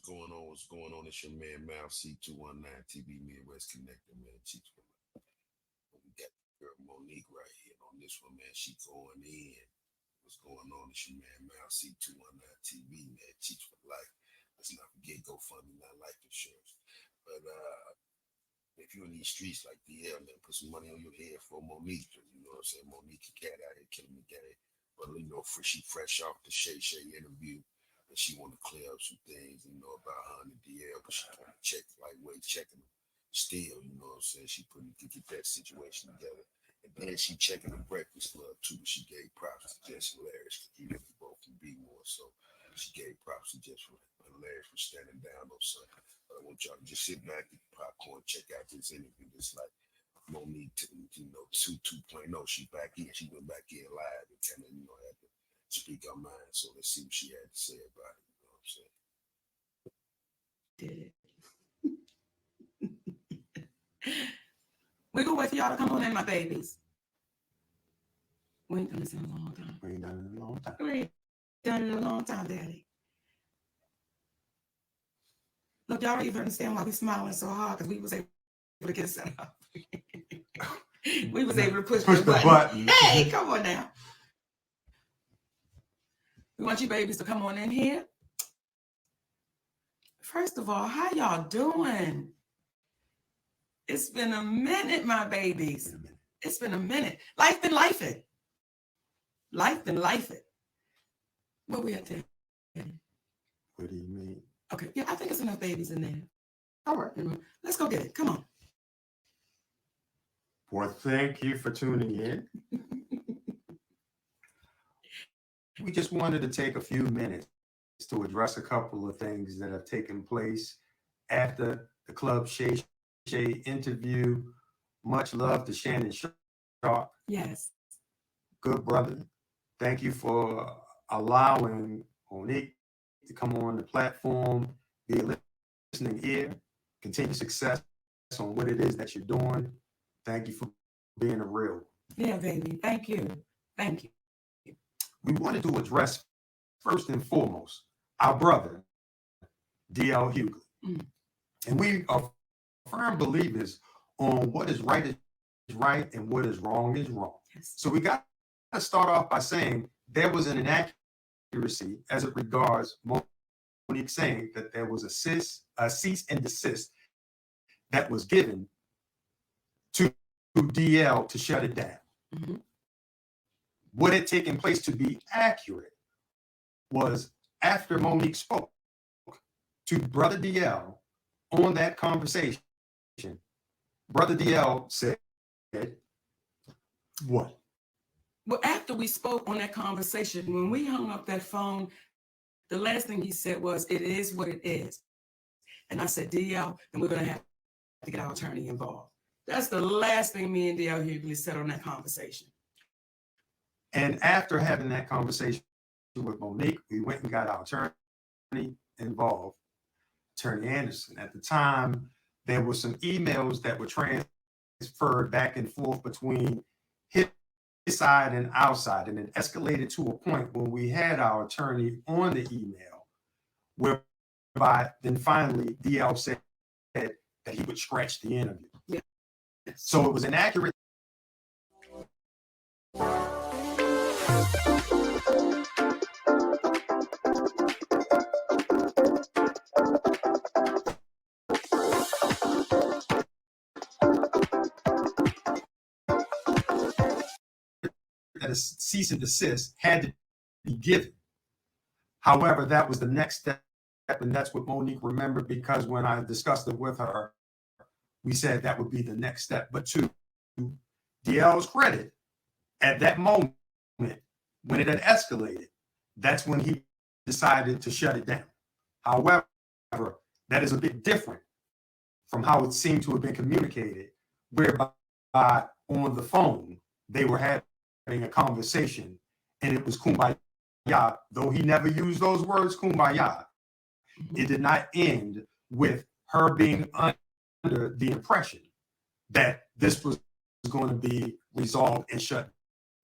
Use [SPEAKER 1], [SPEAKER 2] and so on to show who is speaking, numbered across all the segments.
[SPEAKER 1] going on? What's going on? It's your man Mal C219 TV Midwest Connector, man. We got the girl Monique right here on this one, man. She going in. What's going on? It's your man Mal C219 TV, man. Teach for life. Let's not forget GoFundMe, not life insurance. But if you're in these streets like DL, man, put some money on your head for Monique. You know what I'm saying? Monique cat out here killing the game. But you know, she fresh off the Shay interview. And she want to clear up some things, you know, about her and the DL, but she trying to check, lightweight checking them still, you know what I'm saying? She putting to get that situation together. And then she checking the Breakfast Club too. She gave props to Jess Hilarious, even if we both can be more. So she gave props to Jess Hilarious for standing down on something. But I want y'all to just sit back, get the popcorn, check out this interview. It's like Monique, you know, 2.0. She back in. She went back in live and kind of, you know, had to speak her mind. So let's see what she had to say about it. You know what I'm saying?
[SPEAKER 2] Did it. We're gonna wait for y'all to come on in, my babies. We ain't done this in a long time.
[SPEAKER 3] We ain't done it in a long time.
[SPEAKER 2] We ain't done it in a long time, Daddy. Look, y'all don't even understand why we smiling so hard, because we was able to get it set up. We was able to push the button. Hey, come on now. We want you babies to come on in here. First of all, how y'all doing? It's been a minute, my babies. It's been a minute. Life been lifing. Life been lifing. What we at there?
[SPEAKER 3] What do you mean?
[SPEAKER 2] Okay, yeah, I think it's enough babies in there. All right, let's go get it. Come on.
[SPEAKER 3] Well, thank you for tuning in. We just wanted to take a few minutes to address a couple of things that have taken place after the Club Shay interview. Much love to Shannon Sharp.
[SPEAKER 2] Yes.
[SPEAKER 3] Good brother. Thank you for allowing Monique to come on the platform, be a listening ear, continue success on what it is that you're doing. Thank you for being a real.
[SPEAKER 2] Yeah, baby. Thank you. Thank you.
[SPEAKER 3] We wanted to address, first and foremost, our brother, D.L. Hughley. Mm. And we are firm believers on what is right and what is wrong. Yes. So we got to start off by saying there was an inaccuracy as it regards Monique saying that there was a cease and desist that was given to DL to shut it down. Mm-hmm. What had taken place, to be accurate, was after Monique spoke to Brother DL on that conversation, Brother DL said, what?
[SPEAKER 2] Well, after we spoke on that conversation, when we hung up that phone, the last thing he said was, it is what it is. And I said, DL, and we're going to have to get our attorney involved. That's the last thing me and DL Hughley said on that conversation.
[SPEAKER 3] And after having that conversation with Monique, we went and got our attorney involved, Attorney Anderson. At the time, there were some emails that were transferred back and forth between his side and our side, and it escalated to a point when we had our attorney on the email, whereby then finally DL said that he would scratch the interview. Yeah. So it was inaccurate. That a cease and desist had to be given. However, that was the next step, and that's what Monique remembered, because when I discussed it with her, we said that would be the next step. But to DL's credit, at that moment, when it had escalated, that's when he decided to shut it down. However, that is a bit different from how it seemed to have been communicated, whereby on the phone, they were having a conversation and it was kumbaya. Though he never used those words, kumbaya, it did not end with her being under the impression that this was going to be resolved and shut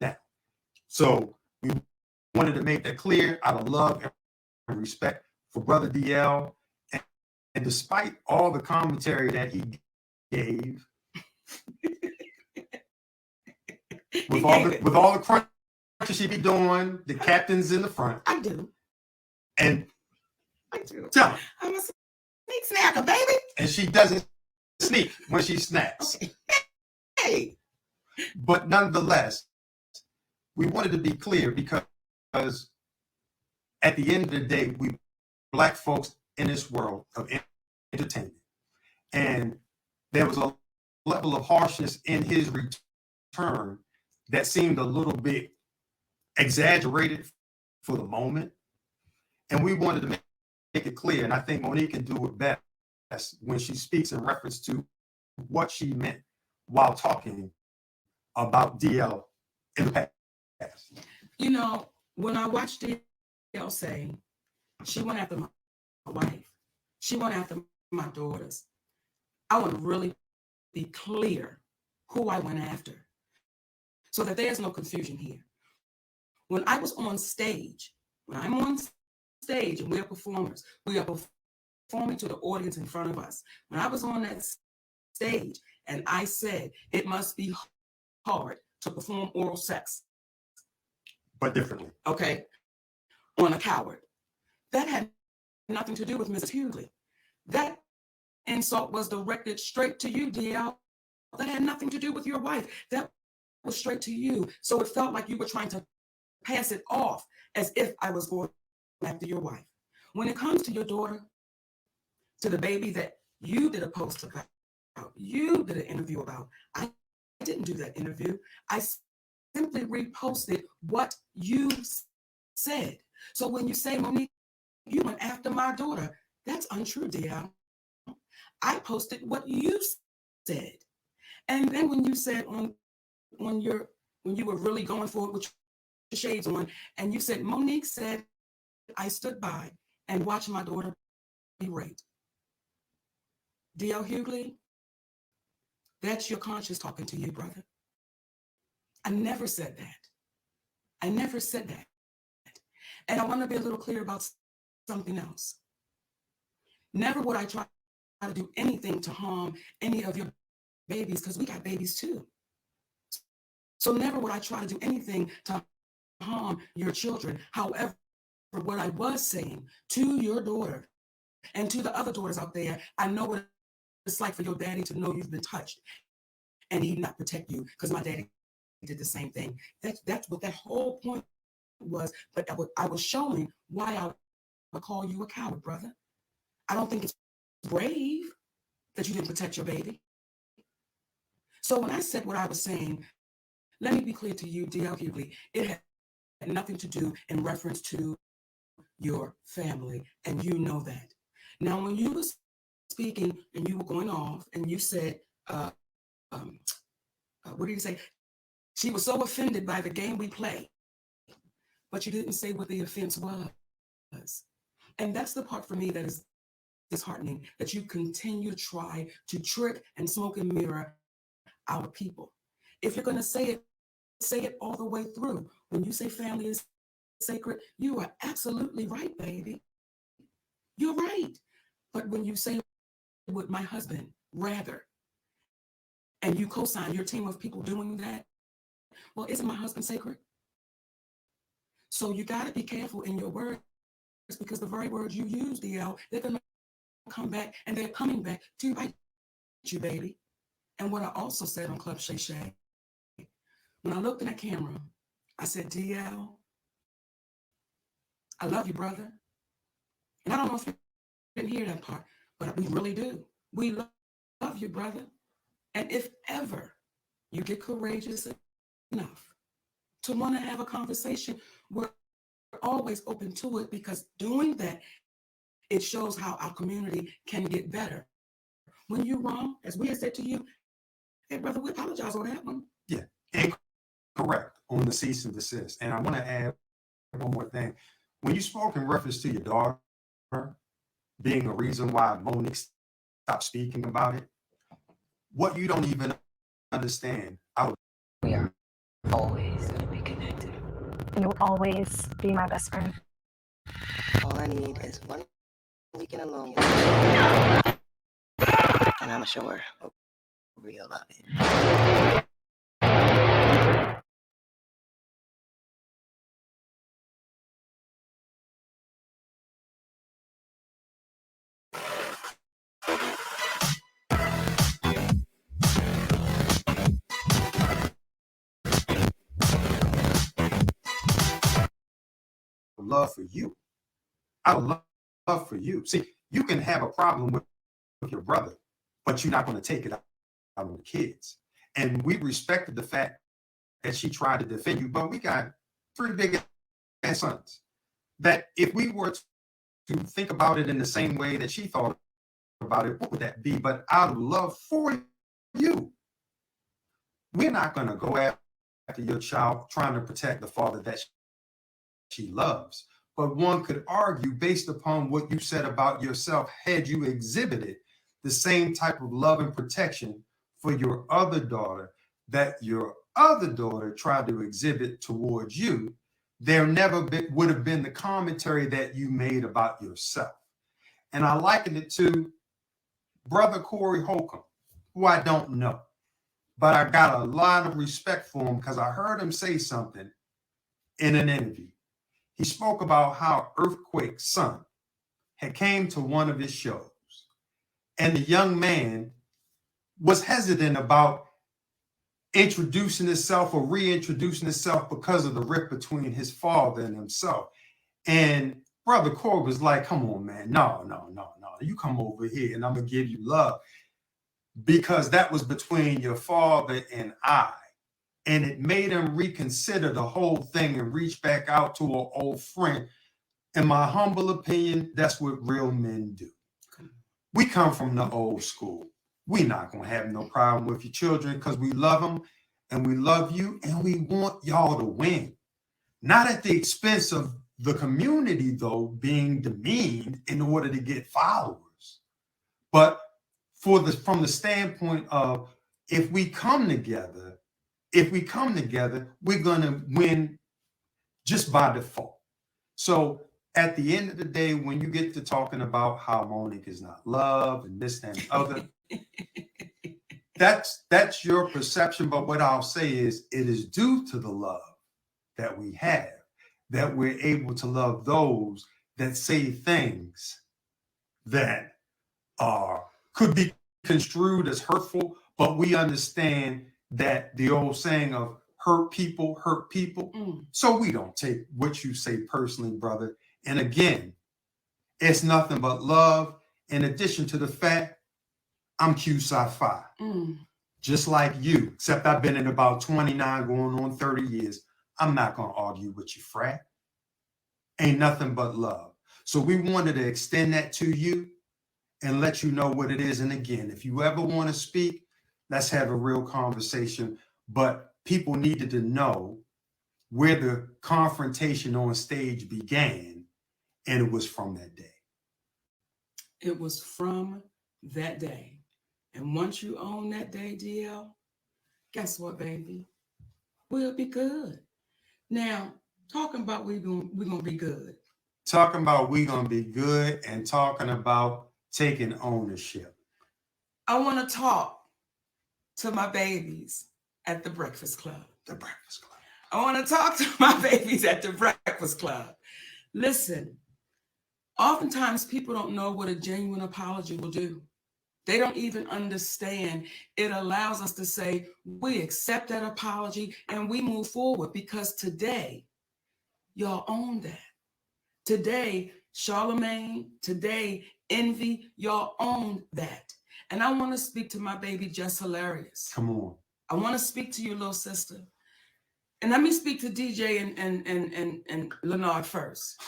[SPEAKER 3] down. So we wanted to make that clear out of love and respect for Brother DL despite all the commentary that he gave, with all the crunches she be doing, the captain's in the front.
[SPEAKER 2] I do.
[SPEAKER 3] And
[SPEAKER 2] I do.
[SPEAKER 3] tell him.
[SPEAKER 2] I'm a sneak snacker, baby.
[SPEAKER 3] And she doesn't sneak when she snacks.
[SPEAKER 2] Okay. Hey.
[SPEAKER 3] But nonetheless, we wanted to be clear because at the end of the day, we Black folks in this world of entertainment. And there was a level of harshness in his return that seemed a little bit exaggerated for the moment. And we wanted to make it clear, and I think Monique can do it best when she speaks in reference to what she meant while talking about DL in the past.
[SPEAKER 2] You know, when I watched DL say, she went after my wife, she went after my daughters, I want to really be clear who I went after so that there's no confusion here. When I was on stage, when I'm on stage and we're performers, we are performing to the audience in front of us. When I was on that stage and I said, it must be hard to perform oral sex.
[SPEAKER 3] But differently.
[SPEAKER 2] Okay. On a coward. That had nothing to do with Mrs. Hughley. That insult was directed straight to you, DL. That had nothing to do with your wife. That was straight to you. So it felt like you were trying to pass it off as if I was going after your wife. When it comes to your daughter, to the baby that you did a post about, you did an interview about, I didn't do that interview. I simply reposted what you said. So when you say, Monique, you went after my daughter, that's untrue, DL. I posted what you said. And then when you said when you were really going for it with your shades on, and you said, Monique said, I stood by and watched my daughter be raped. DL Hughley, that's your conscience talking to you, brother. I never said that. I never said that. And I want to be a little clear about something else. Never would I try to do anything to harm any of your babies, because we got babies too. So never would I try to do anything to harm your children. However, what I was saying to your daughter and to the other daughters out there, I know what it's like for your daddy to know you've been touched and he not protect you, because my daddy did the same thing. That's what that whole point was. But I was showing why I would call you a coward, brother. I don't think it's brave that you didn't protect your baby. So when I said what I was saying, let me be clear to you, DL Hughley, it had nothing to do in reference to your family, and you know that. Now, when you were speaking and you were going off and you said, what did you say? She was so offended by the game we play, but you didn't say what the offense was. And that's the part for me that is disheartening, that you continue to try to trick and smoke and mirror our people. If you're going to say it all the way through. When you say family is sacred, you are absolutely right, baby. You're right. But when you say with my husband, rather, and you co-sign your team of people doing that, well, isn't my husband sacred? So you got to be careful in your words, because the very words you use, DL, they're going to come back, and they're coming back to bite you, baby. And what I also said on Club Shay, when I looked in that camera, I said, DL, I love you, brother. And I don't know if you didn't hear that part, but we really do. We love you, brother. And if ever you get courageous enough to want to have a conversation, we're always open to it, because doing that, it shows how our community can get better. When you're wrong, as we have said to you, hey, brother, we apologize on that one.
[SPEAKER 3] Yeah, incorrect on the cease and desist. And I want to add one more thing. When you spoke in reference to your daughter being a reason why Monique stopped speaking about it, what you don't even understand,
[SPEAKER 4] we are always going to be connected.
[SPEAKER 5] And you will always be my best friend.
[SPEAKER 4] All I need is one weekend alone. And I'ma show her what real love is.
[SPEAKER 3] Love for you. Out of love for you. See, you can have a problem with your brother, but you're not going to take it out on the kids. And we respected the fact that she tried to defend you, but we got 3 big ass sons that if we were to think about it in the same way that she thought about it, what would that be? But out of love for you, we're not going to go after your child trying to protect the father that she loves. But one could argue, based upon what you said about yourself, had you exhibited the same type of love and protection for your other daughter that your other daughter tried to exhibit towards you, there never would have been the commentary that you made about yourself. And I likened it to Brother Corey Holcomb, who I don't know, but I got a lot of respect for him because I heard him say something in an interview. He spoke about how Earthquake's son had came to one of his shows, and the young man was hesitant about introducing himself or reintroducing himself because of the rift between his father and himself. And Brother Corey was like, come on, man, no. You come over here and I'm going to give you love, because that was between your father and I. And it made him reconsider the whole thing and reach back out to an old friend. In my humble opinion, that's what real men do. We come from the old school. We're not going to have no problem with your children because we love them and we love you and we want y'all to win. Not at the expense of the community, though, being demeaned in order to get followers. But from the standpoint of if we come together, we're going to win just by default. So at the end of the day, when you get to talking about how Monique is not loved and this and the other, that's your perception. But what I'll say is it is due to the love that we have that we're able to love those that say things that could be construed as hurtful, but we understand that the old saying of hurt people. So we don't take what you say personally, brother. And again, it's nothing but love. In addition to the fact I'm Q Sci-Fi, just like you, except I've been in about 29 going on 30 years. I'm not going to argue with you, frat. Ain't nothing but love. So we wanted to extend that to you and let you know what it is. And again, if you ever want to speak, let's have a real conversation. But people needed to know where the confrontation on stage began, and it was from that day.
[SPEAKER 2] It was from that day. And once you own that day, DL, guess what, baby? We'll be good. Now, talking about we're gonna be good.
[SPEAKER 3] Talking about we're going to be good and talking about taking ownership.
[SPEAKER 2] I want to talk to my babies at the Breakfast Club.
[SPEAKER 3] The Breakfast Club.
[SPEAKER 2] I want to talk to my babies at the Breakfast Club. Listen, oftentimes people don't know what a genuine apology will do. They don't even understand. It allows us to say, we accept that apology and we move forward, because today, y'all own that. Today, Charlamagne, today, Envy, y'all own that. And I want to speak to my baby, Jess Hilarious.
[SPEAKER 3] Come on.
[SPEAKER 2] I want to speak to your little sister. And let me speak to DJ and Leonard first.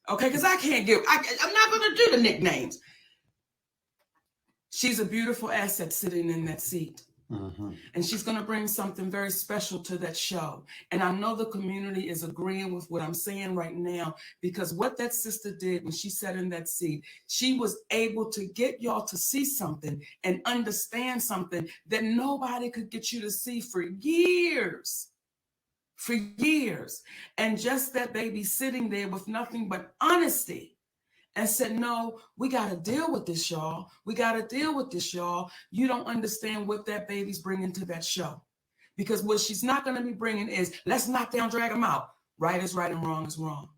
[SPEAKER 2] Okay, because I'm not going to do the nicknames. She's a beautiful asset sitting in that seat.
[SPEAKER 3] Mm-hmm.
[SPEAKER 2] And she's going to bring something very special to that show. And I know the community is agreeing with what I'm saying right now, because what that sister did when she sat in that seat, she was able to get y'all to see something and understand something that nobody could get you to see for years. For years. And just that baby sitting there with nothing but honesty and said, no, we got to deal with this, y'all. We got to deal with this, y'all. You don't understand what that baby's bringing to that show. Because what she's not going to be bringing is, let's knock down, drag them out. Right is right and wrong is wrong.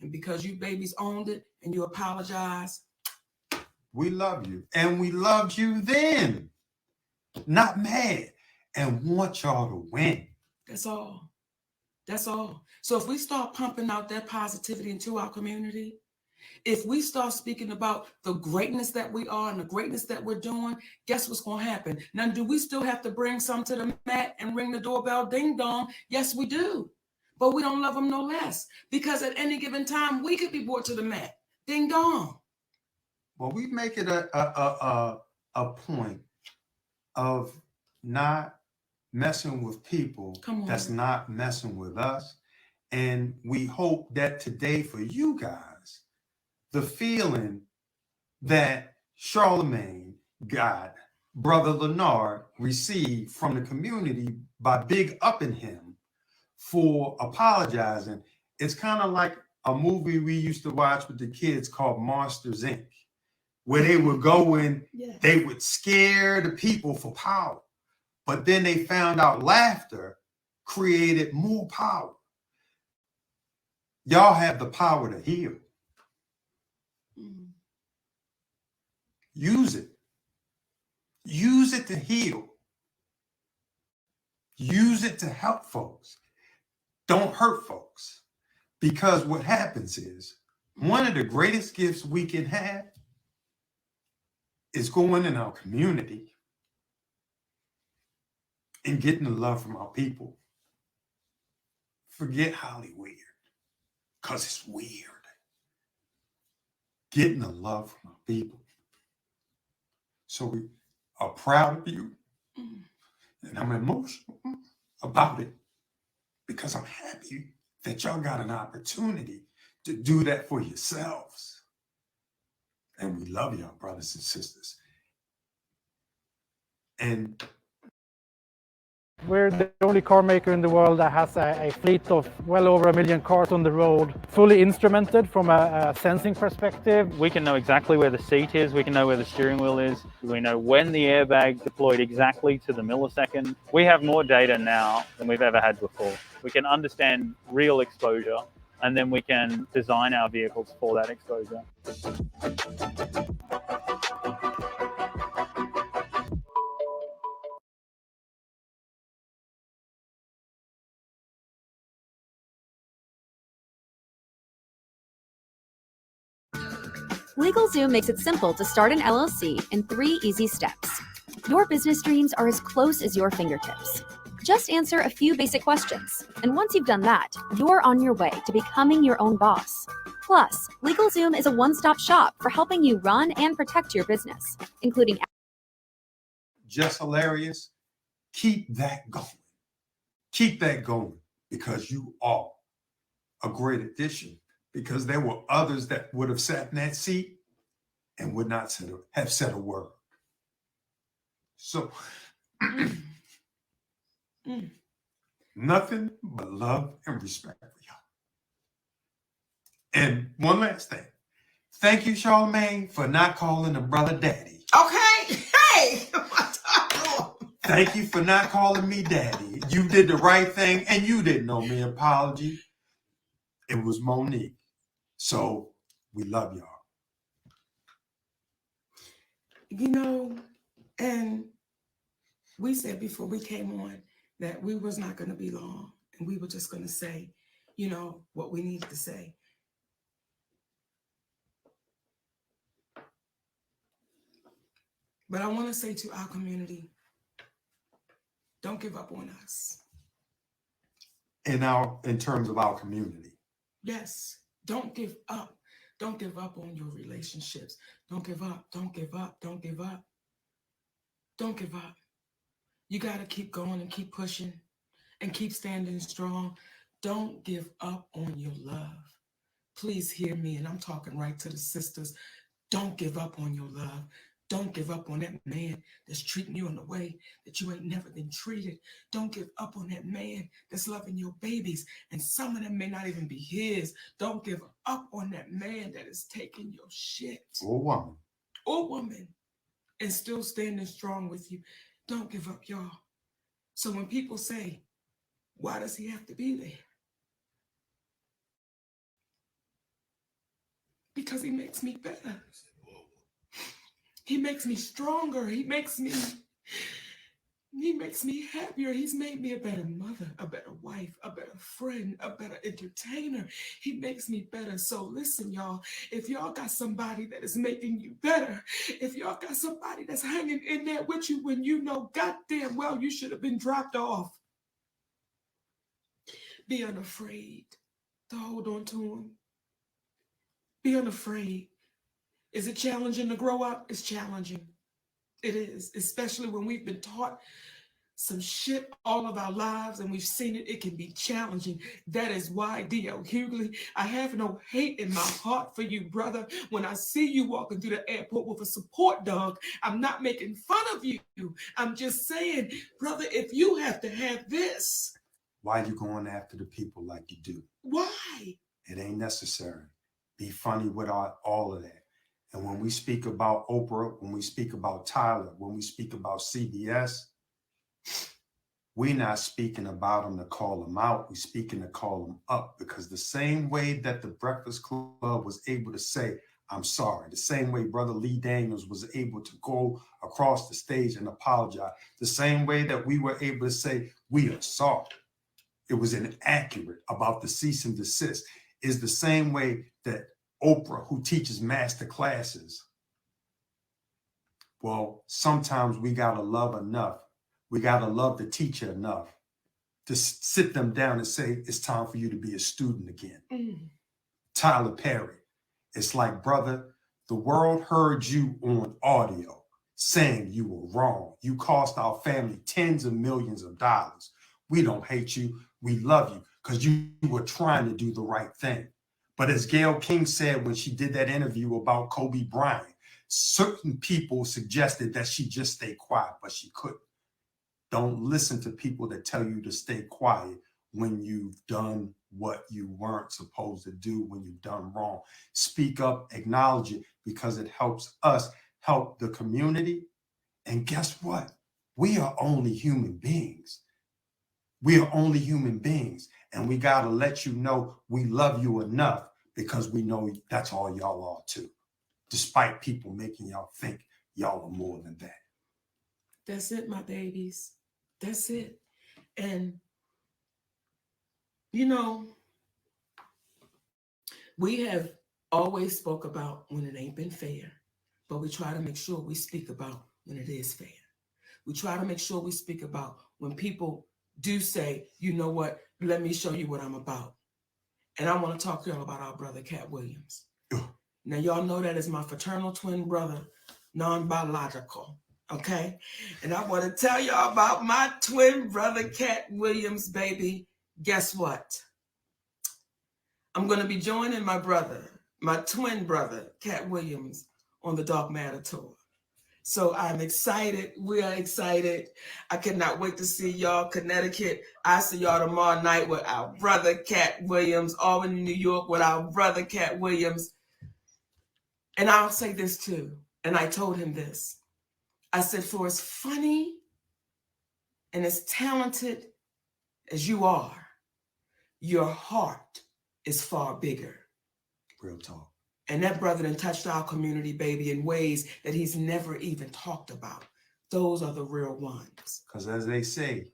[SPEAKER 2] And because you babies owned it and you apologize.
[SPEAKER 3] We love you. And we loved you then. Not mad. And want y'all to win.
[SPEAKER 2] That's all. That's all. So if we start pumping out that positivity into our community, if we start speaking about the greatness that we are and the greatness that we're doing, guess what's going to happen? Now, do we still have to bring some to the mat and ring the doorbell, ding dong? Yes, we do. But we don't love them no less, because at any given time, we could be brought to the mat, ding dong.
[SPEAKER 3] Well, we make it a point of not messing with people that's not messing with us. And we hope that today for you guys, the feeling that Charlamagne got, Brother Leonard received from the community by big upping him for apologizing. It's kind of like a movie we used to watch with the kids called Monsters, Inc., where they would go in, they would scare the people for power. But then they found out laughter created more power. Y'all have the power to heal. Use it. Use it to heal. Use it to help folks. Don't hurt folks. Because what happens is, one of the greatest gifts we can have is going in our community and getting the love from our people. Forget Hollywood, because it's weird. Getting the love from our people. So we are proud of you, and I'm emotional about it, because I'm happy that y'all got an opportunity to do that for yourselves. And we love y'all, brothers and sisters. And
[SPEAKER 5] we're the only car maker in the world that has a fleet of well over 1 million cars on the road, fully instrumented from a sensing perspective.
[SPEAKER 6] We can know exactly where the seat is, we can know where the steering wheel is, we know when the airbag deployed exactly to the millisecond. We have more data now than we've ever had before. We can understand real exposure, and then we can design our vehicles for that exposure.
[SPEAKER 7] LegalZoom makes it simple to start an LLC in 3 easy steps. Your business dreams are as close as your fingertips. Just answer a few basic questions, and once you've done that, you're on your way to becoming your own boss. Plus, LegalZoom is a one-stop shop for helping you run and protect your business, including...
[SPEAKER 3] Just hilarious. Keep that going. Keep that going, because you are a great addition. Because there were others that would have sat in that seat and would not have said a word. So, nothing but love and respect for y'all. And one last thing. Thank you, Charlamagne, for not calling a brother daddy.
[SPEAKER 2] Okay. Hey.
[SPEAKER 3] Thank you for not calling me daddy. You did the right thing, and you didn't owe me an apology. It was Monique. So we love y'all.
[SPEAKER 2] You know, and we said before we came on that we was not going to be long, and we were just going to say, you know, what we needed to say. But I want to say to our community, don't give up on us.
[SPEAKER 3] In terms of our community.
[SPEAKER 2] Yes. Don't give up. Don't give up on your relationships. Don't give up. Don't give up. Don't give up. Don't give up. You got to keep going and keep pushing and keep standing strong. Don't give up on your love. Please hear me, and I'm talking right to the sisters. Don't give up on your love. Don't give up on that man that's treating you in a way that you ain't never been treated. Don't give up on that man that's loving your babies, and some of them may not even be his. Don't give up on that man that is taking your shit.
[SPEAKER 3] Or woman.
[SPEAKER 2] Or woman. And still standing strong with you. Don't give up, y'all. So when people say, why does he have to be there? Because he makes me better. He makes me stronger. He makes me happier. He's made me a better mother, a better wife, a better friend, a better entertainer. He makes me better. So listen, y'all, if y'all got somebody that is making you better, if y'all got somebody that's hanging in there with you when you know goddamn well you should have been dropped off, be unafraid to hold on to him. Be unafraid. Is it challenging to grow up? It's challenging. It is, especially when we've been taught some shit all of our lives and we've seen it. It can be challenging. That is why, D.L. Hughley, I have no hate in my heart for you, brother. When I see you walking through the airport with a support dog, I'm not making fun of you. I'm just saying, brother, if you have to have this.
[SPEAKER 3] Why are you going after the people like you do?
[SPEAKER 2] Why?
[SPEAKER 3] It ain't necessary. Be funny with all of that. And when we speak about Oprah, when we speak about Tyler, when we speak about CBS, we're not speaking about them to call them out. We're speaking to call them up, because the same way that the Breakfast Club was able to say, I'm sorry, the same way Brother Lee Daniels was able to go across the stage and apologize, the same way that we were able to say, we are sorry, it was inaccurate about the cease and desist, is the same way that Oprah, who teaches master classes, well, sometimes we got to love enough. We got to love the teacher enough to sit them down and say, it's time for you to be a student again. Tyler Perry, it's like, brother, the world heard you on audio saying you were wrong. You cost our family tens of millions of dollars. We don't hate you. We love you because you were trying to do the right thing. But as Gayle King said when she did that interview about Kobe Bryant, certain people suggested that she just stay quiet, but she couldn't. Don't listen to people that tell you to stay quiet when you've done what you weren't supposed to do, when you've done wrong. Speak up, acknowledge it, because it helps us help the community. And guess what? We are only human beings. We are only human beings. And we got to let you know we love you enough, because we know that's all y'all are too, despite people making y'all think y'all are more than that.
[SPEAKER 2] That's it, my babies. That's it. And, you know, we have always spoke about when it ain't been fair, but we try to make sure we speak about when it is fair. We try to make sure we speak about when people do say, you know what, let me show you what I'm about. And I want to talk to y'all about our brother, Cat Williams. Now, y'all know that is my fraternal twin brother, non-biological, okay? And I want to tell y'all about my twin brother, Cat Williams, baby. Guess what? I'm going to be joining my brother, my twin brother, Cat Williams, on the Dark Matter Tour. So I'm excited. We are excited. I cannot wait to see y'all, Connecticut. I see y'all tomorrow night with our brother, Cat Williams, Albany, New York, with our brother, Cat Williams. And I'll say this too. And I told him this. I said, for as funny and as talented as you are, your heart is far bigger.
[SPEAKER 3] Real talk.
[SPEAKER 2] And that brother done touched our community, baby, in ways that he's never even talked about. Those are the real ones.
[SPEAKER 3] Because as they say,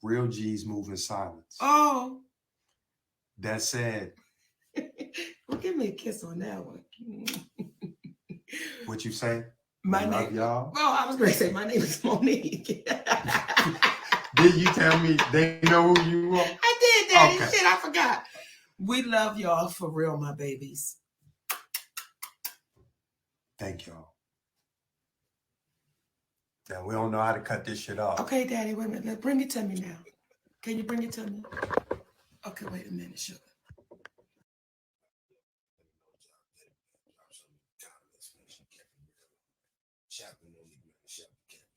[SPEAKER 3] real G's move in silence.
[SPEAKER 2] Oh.
[SPEAKER 3] That said.
[SPEAKER 2] Well, give me a kiss on that one.
[SPEAKER 3] What you say?
[SPEAKER 2] My
[SPEAKER 3] love
[SPEAKER 2] name,
[SPEAKER 3] y'all.
[SPEAKER 2] Oh, I was going to say my name is Monique.
[SPEAKER 3] Did you tell me they know who you are?
[SPEAKER 2] I did, Daddy.
[SPEAKER 3] Okay.
[SPEAKER 2] Shit, I forgot. We love y'all for real, my babies.
[SPEAKER 3] Thank y'all. Now, we don't know how to cut this shit off.
[SPEAKER 2] Okay, Daddy, wait a minute. Bring it to me now. Can you bring it to me? Okay, wait a minute, sugar.
[SPEAKER 1] Shout Shop Cat.